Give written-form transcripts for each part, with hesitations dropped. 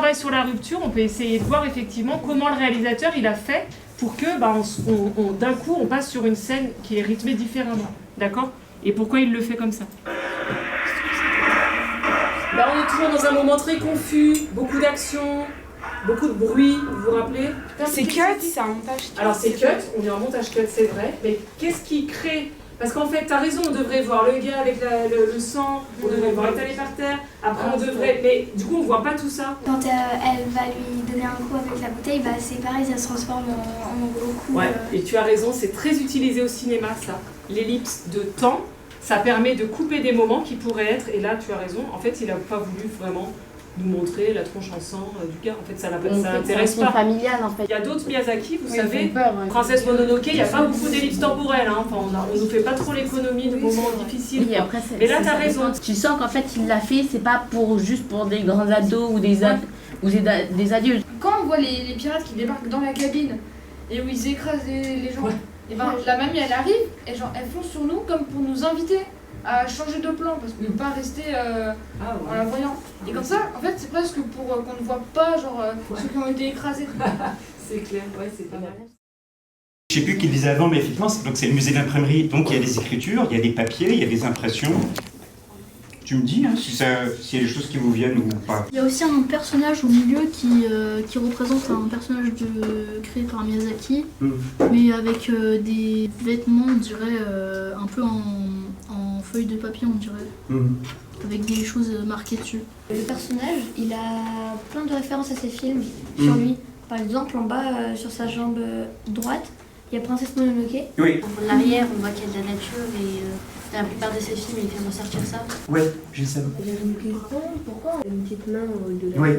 travaille sur la rupture, on peut essayer de voir effectivement comment le réalisateur il a fait pour que d'un coup on passe sur une scène qui est rythmée différemment, d'accord? Et pourquoi il le fait comme ça? Là on est toujours dans un moment très confus, beaucoup d'action, beaucoup de bruit, vous vous rappelez? C'est cut, c'est un montage cut. Alors c'est cut, on est en montage cut, c'est vrai, mais qu'est-ce qui crée? Parce qu'en fait, t'as raison, on devrait voir le gars avec le sang, on devrait le voir étalé par terre, après on devrait... Mais du coup, on voit pas tout ça. Quand elle va lui donner un coup avec la bouteille, bah, c'est pareil, ça se transforme en gros coup. Ouais, et tu as raison, c'est très utilisé au cinéma, ça. L'ellipse de temps, ça permet de couper des moments qui pourraient être... Et là, tu as raison, en fait, il n'a pas voulu vraiment nous montrer la tronche en sang du gars. En fait, ça n'intéresse pas. C'est familial, en fait. Il y a d'autres Miyazaki, vous savez, Princesse Mononoke, il n'y a pas beaucoup d'ellipses temporelles. Hein. Enfin, on nous fait pas trop l'économie de moments difficiles. Oui, après, mais là, tu as raison. Tu sens qu'en fait, il l'a fait, c'est pas juste pour des grands ados ou des adultes. Quand on voit les pirates qui débarquent dans la cabine et où ils écrasent les gens, et ben, la mamie elle arrive et genre, elle fonce sur nous comme pour nous inviter à changer de plan parce qu'on ne peut pas rester en la voyant. Et comme ça, en fait, c'est presque pour qu'on ne voit pas genre, ceux qui ont été écrasés. C'est clair, ouais, c'est pas mal. Je ne sais plus qui le disait avant, mais effectivement, c'est le musée de l'imprimerie. Donc il y a des écritures, il y a des papiers, il y a des impressions. Tu me dis hein, s'il y a des choses qui vous viennent ou pas. Il y a aussi un personnage au milieu qui représente un personnage créé par Miyazaki, mais avec des vêtements, on dirait, un peu en feuille de papier, on dirait, avec des choses marquées dessus. Le personnage, il a plein de références à ses films sur lui. Par exemple, en bas, sur sa jambe droite, il y a Princesse Mononoke. Oui. En arrière, on voit qu'il y a de la nature et dans la plupart de ses films, il fait ressortir ça. Ouais, je sais. J'avais une question, pourquoi une petite main de la... Oui.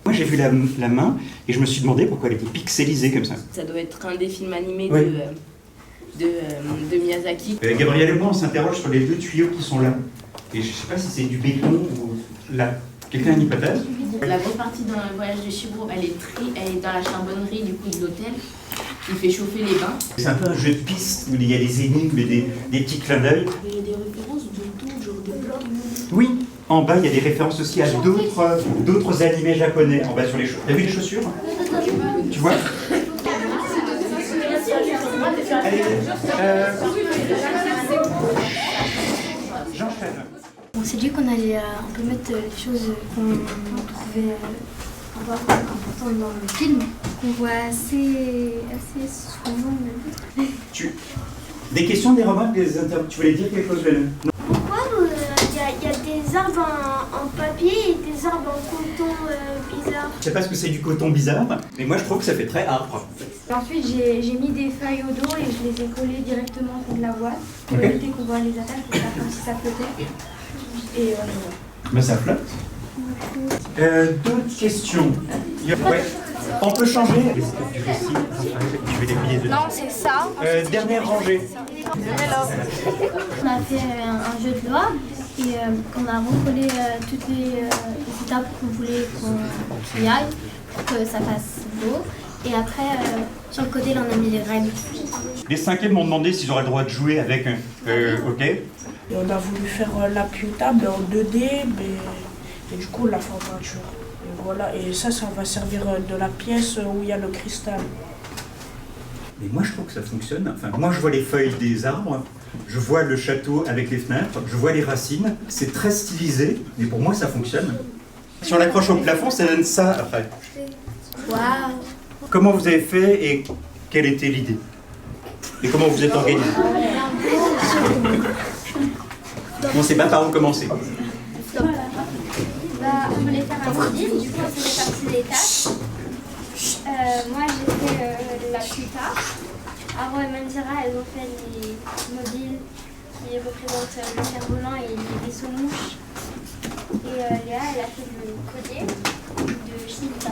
Moi j'ai vu la main et je me suis demandé pourquoi elle était pixelisée comme ça. Ça doit être un des films animés Oui. de Miyazaki. Gabriel et moi on s'interroge sur les deux tuyaux qui sont là. Et je sais pas si c'est du béton ou là. Quelqu'un a une hypothèse? La grosse partie dans le voyage de Chihiro, elle est dans la charbonnerie du coup de l'hôtel. Il fait chauffer les bains. C'est un peu un jeu de piste où il y a des énigmes et des petits clins d'œil. Il y a des références de tout, genre de blanc. Oui, en bas il y a des références aussi à d'autres animés japonais en bas sur les chaussures. T'as vu les chaussures? Tu vois? Allez, j'enchaîne. On s'est dit qu'on allait un peu mettre les choses qu'on trouvait importantes dans le film, qu'on voit assez souvent même. Des questions, des remarques, tu voulais dire quelque chose, Hélène? Pourquoi il y a des arbres en papier et des arbres en coton bizarre? Je sais pas ce que c'est du coton bizarre, mais moi je trouve que ça fait très arbre. Ensuite, j'ai mis des feuilles au dos et je les ai collées directement contre la boîte pour éviter qu'on voit les attaches, pour faire comme si ça flottait. Et Mais ça flotte. D'autres questions? Ouais. On peut changer? Du récit, tu veux des billets de... non, c'est ça. Dernière rangée. On a fait un jeu de loi et on a recollé toutes les étapes qu'on voulait qu'il y aille pour que ça fasse beau. Et après, sur le côté, là, on a mis les règles. Les cinquièmes m'ont demandé s'ils auraient le droit de jouer avec OK. Et on a voulu faire la table en 2D, et du coup, on l'a fait en peinture. Et voilà, et ça va servir de la pièce où il y a le cristal. Mais moi, je trouve que ça fonctionne. Enfin, moi, je vois les feuilles des arbres, je vois le château avec les fenêtres, je vois les racines. C'est très stylisé, mais pour moi, ça fonctionne. Si on l'accroche au plafond, ça donne ça après. Waouh! Comment vous avez fait et quelle était l'idée? Et comment vous êtes organisé? On ne sait pas par où commencer. Bah, on voulait faire un module, du coup on s'est réparti les tâches. Moi j'ai fait la pita. Aro et Manzira, elles ont fait les mobiles qui représentent le cerf-volant et les vaisseaux mouches. Et Léa, elle a fait le collier de Shinita.